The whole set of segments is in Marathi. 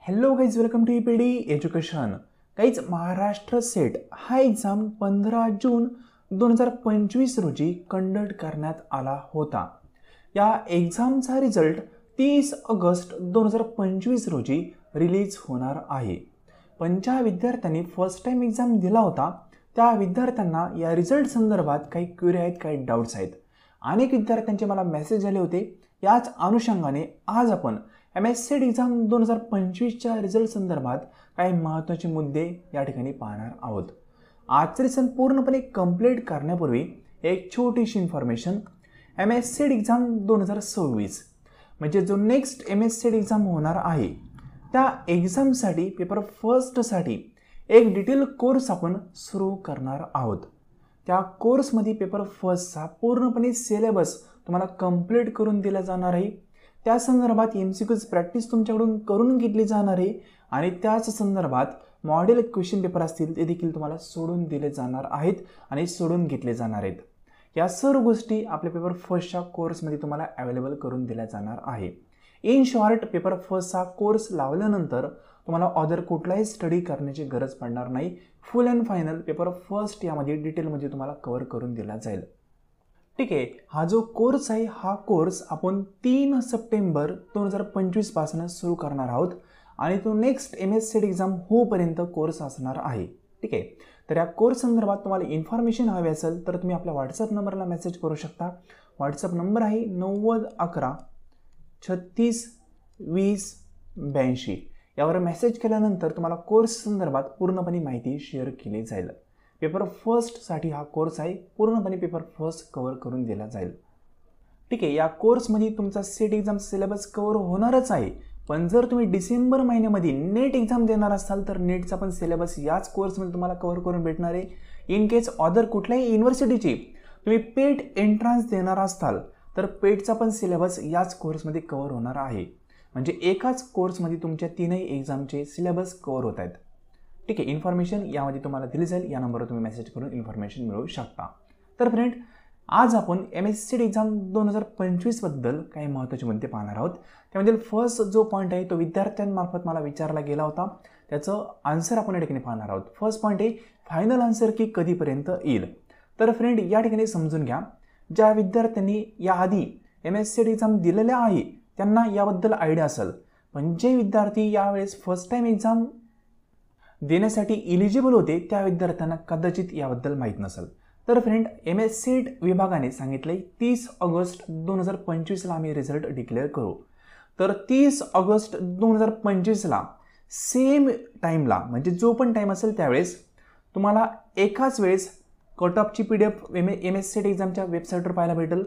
Hello guys, welcome to EPD education. Guys, Maharashtra SET हा एक्झाम 15 जून 2025 रोजी कंडक्ट करण्यात आला होता. या एक्झामचा रिझल्ट 30 ऑगस्ट 2025 रोजी रिलीज होणार आहे. पण ज्या विद्यार्थ्यांनी फर्स्ट टाइम एक्झाम दिला होता त्या विद्यार्थ्यांना या रिझल्ट संदर्भात काही क्वेरी आहेत, काही डाऊट्स आहेत. अनेक विद्यार्थ्यांचे मला मेसेज आले होते. याच अनुषंगाने आज आपण MSCET एक्झाम 2025च्या रिझल्ट संदर्भात काही महत्त्वाचे मुद्दे या ठिकाणी पाहणार आहोत. आजचे लेसन पूर्णपणे कंप्लीट करण्यापूर्वी एक छोटीशी इन्फॉर्मेशन. MSCET एक्झाम 2026 म्हणजे जो नेक्स्ट MSCET एक्झाम होणार आहे त्या एक्झामसाठी पेपर फर्स्टसाठी एक डिटेल कोर्स आपण सुरू करणार आहोत. त्या कोर्समध्ये पेपर फर्स्टचा पूर्णपणे सिलेबस तुम्हाला कंप्लीट करून दिला जाणार आहे. त्या संदर्भात MCQज प्रॅक्टिस तुमच्याकडून करून घेतली जाणार आहे आणि त्याच संदर्भात मॉडेल क्वेश्चन पेपर असतील ते देखील तुम्हाला सोडून दिले जाणार आहेत आणि सोडून घेतले जाणार आहेत. या सर्व गोष्टी आपल्या पेपर फर्स्टच्या कोर्समध्ये तुम्हाला अवेलेबल करून दिल्या जाणार आहे. इन शॉर्ट, पेपर फर्स्टचा कोर्स लावल्यानंतर तुम्हाला अदर कुठलाही स्टडी करण्याची गरज पडणार नाही. फुल अँड फायनल पेपर फर्स्ट यामध्ये डिटेलमध्ये तुम्हाला कव्हर करून दिला जाईल. ठीक आहे, हा जो कोर्स आहे हा कोर्स आपण 3 सप्टेंबर 2025 पासून सुरू करणार आहोत आणि तो नेक्स्ट MSCET एक्झाम होईपर्यंत कोर्स असणार आहे. ठीक आहे, तर या कोर्स संदर्भात तुम्हाला इन्फॉर्मेशन हवी असेल तर तुम्ही आपल्या व्हॉट्सअप नंबरला मेसेज करू शकता. व्हॉट्सअप नंबर आहे 9011 36 20 82. यावर मेसेज केल्यानंतर तुम्हाला कोर्स संदर्भात पूर्णपणे माहिती शेअर केली जाईल. पेपर फर्स्टसाठी हा कोर्स आहे, पूर्णपणे पेपर फर्स्ट कव्हर करून दिला जाईल. ठीक आहे, या कोर्समध्ये तुमचा सेट एक्झाम सिलेबस कव्हर होणारच आहे. पण जर तुम्ही डिसेंबर महिन्यामध्ये नेट एक्झाम देणार असाल तर नेटचा पण सिलेबस याच कोर्समध्ये तुम्हाला कव्हर करून भेटणार आहे. इन केस अदर कुठल्याही युनिव्हर्सिटीची तुम्ही पेट एंट्रन्स देणार असाल तर पेटचा पण सिलेबस याच कोर्समध्ये कव्हर होणार आहे. म्हणजे एकाच कोर्समध्ये तुमच्या तीनही एक्झामचे सिलेबस कव्हर होत आहेत. ठीक आहे, इन्फॉर्मेशन यामध्ये तुम्हाला दिली जाईल. या नंबरवर तुम्ही मेसेज करून इन्फॉर्मेशन मिळवू शकता. तर फ्रेंड, आज आपण MSCET एक्झाम 2025 बद्दल काही महत्त्वाचे मुद्दे पाहणार आहोत. त्यामधील फर्स्ट जो पॉईंट आहे तो विद्यार्थ्यांमार्फत मला विचारला गेला होता, त्याचं आन्सर आपण या ठिकाणी पाहणार आहोत. फर्स्ट पॉईंट आहे फायनल आन्सर की कधीपर्यंत येईल. तर फ्रेंड, या ठिकाणी समजून घ्या, ज्या विद्यार्थ्यांनी याआधी MSCET एक्झाम दिलेल्या आहे त्यांना याबद्दल आयडिया असेल. पण जे विद्यार्थी यावेळेस फर्स्ट टाइम एक्झाम देण्यासाठी इलिजिबल होते त्या विद्यार्थ्यांना कदाचित याबद्दल माहीत नसेल. तर फ्रेंड, MSCET विभागाने सांगितले 30 ऑगस्ट 2025ला आम्ही रिझल्ट डिक्लेअर करू. तर 30 ऑगस्ट 2025ला सेम टाईमला म्हणजे जो पण टाईम असेल त्यावेळेस तुम्हाला एकाच वेळेस कट ऑफची PDF MSCET एक्झामच्या वेबसाईटवर पाहायला भेटेल.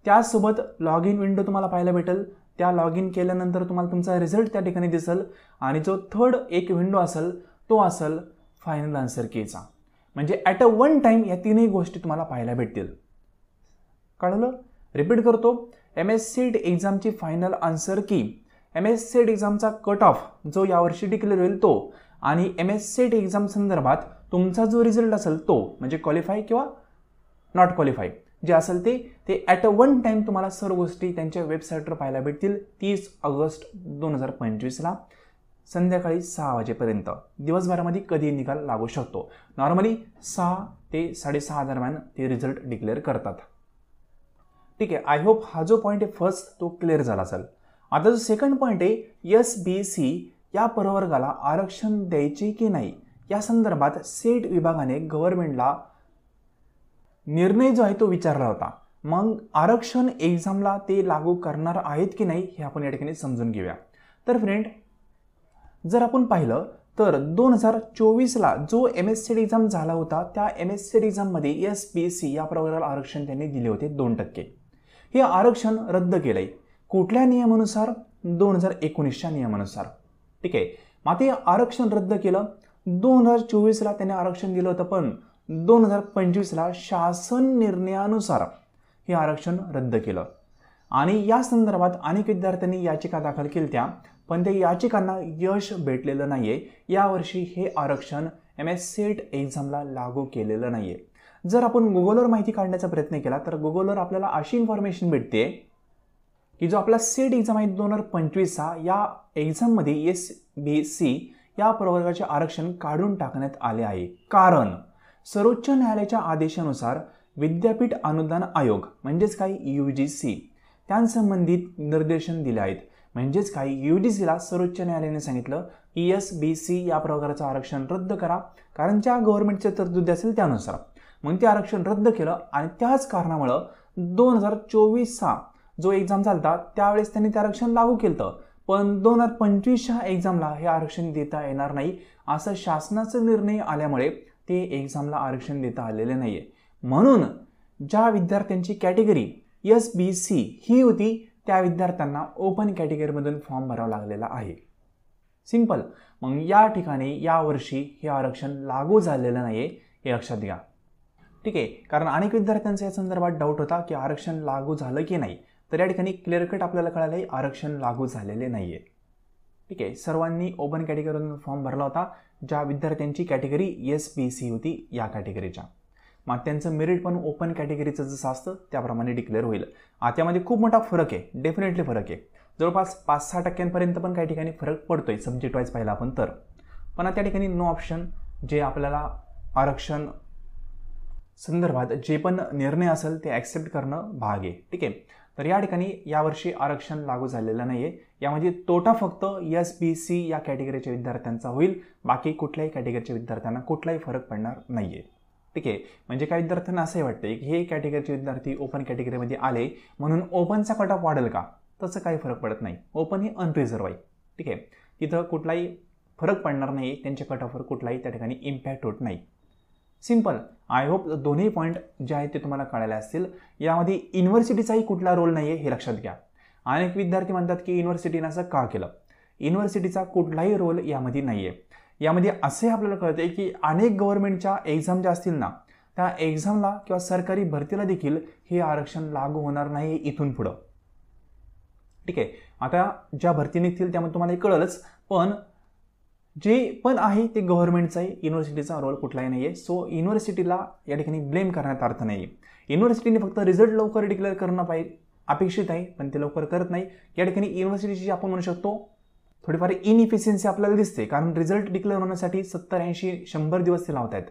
त्यासोबत लॉग इन विंडो तुम्हाला पाहायला भेटेल. त्या लॉग इन केल्यानंतर तुम्हाला तुमचा रिझल्ट त्या ठिकाणी दिसेल आणि जो थर्ड एक विंडो असेल तो असेल फायनल आन्सर कीचा. म्हणजे ॲट अ वन टाईम या तीनही गोष्टी तुम्हाला पाहायला भेटतील. कळलं? रिपीट करतो, MSCET एक्झामची फायनल आन्सर की, MSCET एक्झामचा कट ऑफ जो यावर्षी डिक्लेअर होईल तो आणि MSCET एक्झाम संदर्भात तुमचा जो रिझल्ट असेल तो म्हणजे क्वालिफाय किंवा नॉट क्वालिफाय जे असेल ते ॲट अ वन टाईम तुम्हाला सर्व गोष्टी त्यांच्या वेबसाईटवर पाहायला भेटतील 30 ऑगस्ट 2025ला संध्याकाळी 6 वाजेपर्यंत. दिवसभरामध्ये कधी निकाल लागू शकतो. नॉर्मली 6 ते 6:30 दरम्यान ते रिझल्ट डिक्लेअर करतात. ठीक आहे, आय होप हा जो पॉईंट आहे फर्स्ट तो क्लिअर झाला असेल. आता जो सेकंड पॉईंट आहे SBC या प्रवर्गाला आरक्षण द्यायचे की नाही या संदर्भात सेट विभागाने गव्हर्नमेंटला निर्णय जो आहे तो विचारला होता. मग आरक्षण एक्झामला ते लागू करणार आहेत की नाही हे आपण या ठिकाणी समजून घेऊया. तर फ्रेंड, जर आपण पाहिलं तर 2024ला जो MSCET एक्झाम झाला होता त्या MSCET एक्झाममध्ये SBC या प्रवर्गाला आरक्षण त्यांनी दिले होते 2%. हे आरक्षण रद्द केलंय. कुठल्या नियमानुसार? 2019च्या नियमानुसार. ठीक आहे, मग ते आरक्षण रद्द केलं. 2024ला त्यांनी आरक्षण दिलं होतं पण 2025ला शासन निर्णयानुसार हे आरक्षण रद्द केलं आणि या संदर्भात अनेक विद्यार्थ्यांनी याचिका दाखल केल्या पण त्या याचिकांना यश भेटलेलं नाहीये. यावर्षी हे आरक्षण MSCET एक्झामला लागू केलेलं नाहीये. जर आपण गुगलवर माहिती काढण्याचा प्रयत्न केला तर गुगलवर आपल्याला अशी इन्फॉर्मेशन भेटते की जो आपला सेट एक्झाम आहे 2025चा, या एक्झाममध्ये SBC या प्रवर्गाचे आरक्षण काढून टाकण्यात आले आहे. कारण सर्वोच्च न्यायालयाच्या आदेशानुसार विद्यापीठ अनुदान आयोग म्हणजेच काय UGC त्यांसंबंधित निर्देशन दिले आहेत. म्हणजेच काय UGCला सर्वोच्च न्यायालयाने सांगितलं की SBC या प्रवर्गाचं आरक्षण रद्द करा, कारण ज्या गव्हर्नमेंटचे तरतुदी असेल त्यानुसार. मग ते आरक्षण रद्द केलं आणि त्याच कारणामुळं 2024चा जो एक्झाम झाला त्यावेळेस त्यांनी ते आरक्षण लागू केलं. पण 2025च्या एक्झामला हे आरक्षण देता येणार नाही असं शासनाचा निर्णय आल्यामुळे ते एक्झामला आरक्षण देता आलेले नाहीये. म्हणून ज्या विद्यार्थ्यांची कॅटेगरी SBC ही होती त्या विद्यार्थ्यांना ओपन कॅटेगरीमधून फॉर्म भरावा लागलेला आहे. सिंपल. मग या ठिकाणी यावर्षी हे आरक्षण लागू झालेलं नाहीये हे लक्षात घ्या. ठीक आहे. कारण अनेक विद्यार्थ्यांचा या संदर्भात डाऊट होता की आरक्षण लागू झालं की नाही. तर या ठिकाणी क्लिअर कट आपल्याला कळालं आहे आरक्षण लागू झालेले नाहीये. ठीक आहे. सर्वांनी ओपन कॅटेगरीमधून फॉर्म भरला होता ज्या विद्यार्थ्यांची कॅटेगरी SBC होती या कॅटेगरीच्या. मग त्यांचं मेरिट पण ओपन कॅटेगरीचं जसं असतं त्याप्रमाणे डिक्लेअर होईल. त्यामध्ये खूप मोठा फरक आहे, डेफिनेटली फरक आहे. जवळपास 5-6% पण काही ठिकाणी फरक पडतोय सब्जेक्ट वाईज पाहिला आपण तर. पण त्या ठिकाणी नो ऑप्शन जे आपल्याला आरक्षण संदर्भात जे पण निर्णय असेल ते ॲक्सेप्ट करणं भाग आहे. ठीक आहे. तर या ठिकाणी यावर्षी आरक्षण लागू झालेलं नाहीये. यामध्ये तोटा फक्त SBC या कॅटेगरीच्या विद्यार्थ्यांचा होईल, बाकी कुठल्याही कॅटेगरीच्या विद्यार्थ्यांना कुठलाही फरक पडणार नाहीये. ठीक आहे. म्हणजे काही विद्यार्थ्यांना असंही वाटतंय की हे कॅटेगरीचे विद्यार्थी ओपन कॅटेगरीमध्ये आले म्हणून ओपनचा कट ऑफ वाढेल का, तसं काही फरक पडत नाही. ओपन ही अनरिझर्व आहे. ठीक आहे. तिथं कुठलाही फरक पडणार नाही, त्यांच्या कट ऑफवर कुठलाही त्या ठिकाणी इम्पॅक्ट होत नाही. सिंपल. आय होप दोन्ही पॉईंट जे आहेत ते तुम्हाला कळाले असतील. यामध्ये युनिव्हर्सिटीचाही कुठला रोल नाही आहे हे लक्षात घ्या. अनेक विद्यार्थी म्हणतात की युनिव्हर्सिटीनं असं का केलं. युनिव्हर्सिटीचा कुठलाही रोल यामध्ये नाही आहे. यामध्ये असे आपल्याला कळते की अनेक गव्हर्नमेंटच्या एक्झाम ज्या असतील ना त्या एक्झामला किंवा सरकारी भरतीला देखील हे आरक्षण लागू होणार नाही इथून पुढं. ठीक आहे. आता ज्या भरती निघतील त्यामध्ये तुम्हाला हे कळलंच, पण जे पण आहे ते गव्हर्नमेंटचा आहे, युनिव्हर्सिटीचा रोल कुठलाही नाही आहे. सो युनिव्हर्सिटीला या ठिकाणी ब्लेम करण्यात अर्थ नाही आहे. युनिव्हर्सिटीने फक्त रिझल्ट लवकर डिक्लेअर करणं पाहिजे अपेक्षित आहे, पण ते लवकर करत नाही. या ठिकाणी युनिव्हर्सिटीची आपण म्हणू शकतो थोडीफार इनइफिशियन्सी आपल्याला दिसते, कारण रिझल्ट डिक्लेअर होण्यासाठी 70-80-100 दिवस ते लावत आहेत.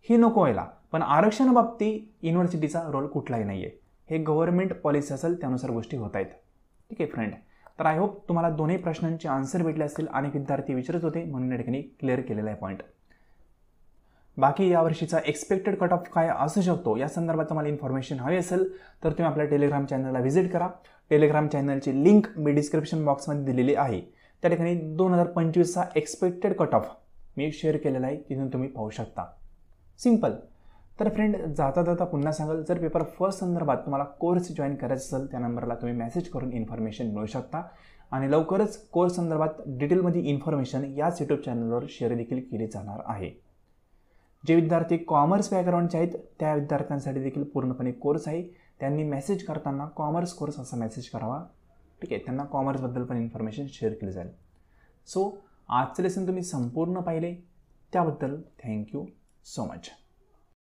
हे नको व्हायला. पण आरक्षणाबाबतीत युनिव्हर्सिटीचा रोल कुठलाही नाही आहे. हे गव्हर्नमेंट पॉलिसी असेल त्यानुसार गोष्टी होत आहेत. ठीक आहे फ्रेंड. तर आय होप तुम्हाला दोन्ही प्रश्नांचे आन्सर भेटले असतील. अनेक विद्यार्थी विचारत होते म्हणून या ठिकाणी क्लिअर केलेला आहे पॉईंट. बाकी यावर्षीचा एक्सपेक्टेड कट ऑफ काय असू शकतो या संदर्भात तुम्हाला इन्फॉर्मेशन हवी असेल तर तुम्ही आपल्या टेलिग्राम चॅनलला व्हिजिट करा. टेलिग्राम चॅनलची लिंक मी डिस्क्रिप्शन बॉक्समध्ये दिलेली आहे. त्या ठिकाणी 2025चा एक्सपेक्टेड कट ऑफ मी शेअर केलेला आहे, तिथून तुम्ही पाहू शकता. सिंपल. तर फ्रेंड जाता जाता पुन्हा सांगाल, जर पेपर फर्स्ट संदर्भात तुम्हाला कोर्स जॉईन करायचा असेल त्या नंबरला तुम्ही मेसेज करून इन्फॉर्मेशन मिळू शकता. आणि लवकरच कोर्स संदर्भात डिटेलमध्ये इन्फॉर्मेशन याच यूट्यूब चॅनलवर शेअर देखील केली जाणार आहे. जे विद्यार्थी कॉमर्स बॅकग्राऊंडचे आहेत त्या विद्यार्थ्यांसाठी देखील पूर्णपणे कोर्स आहे. त्यांनी मेसेज करताना कॉमर्स कोर्स असा मेसेज करावा. ठीक आहे. त्यांना कॉमर्सबद्दल पण इन्फॉर्मेशन शेअर केली जाईल. सो आजचं लेसन तुम्ही संपूर्ण पाहिले त्याबद्दल थँक्यू सो मच.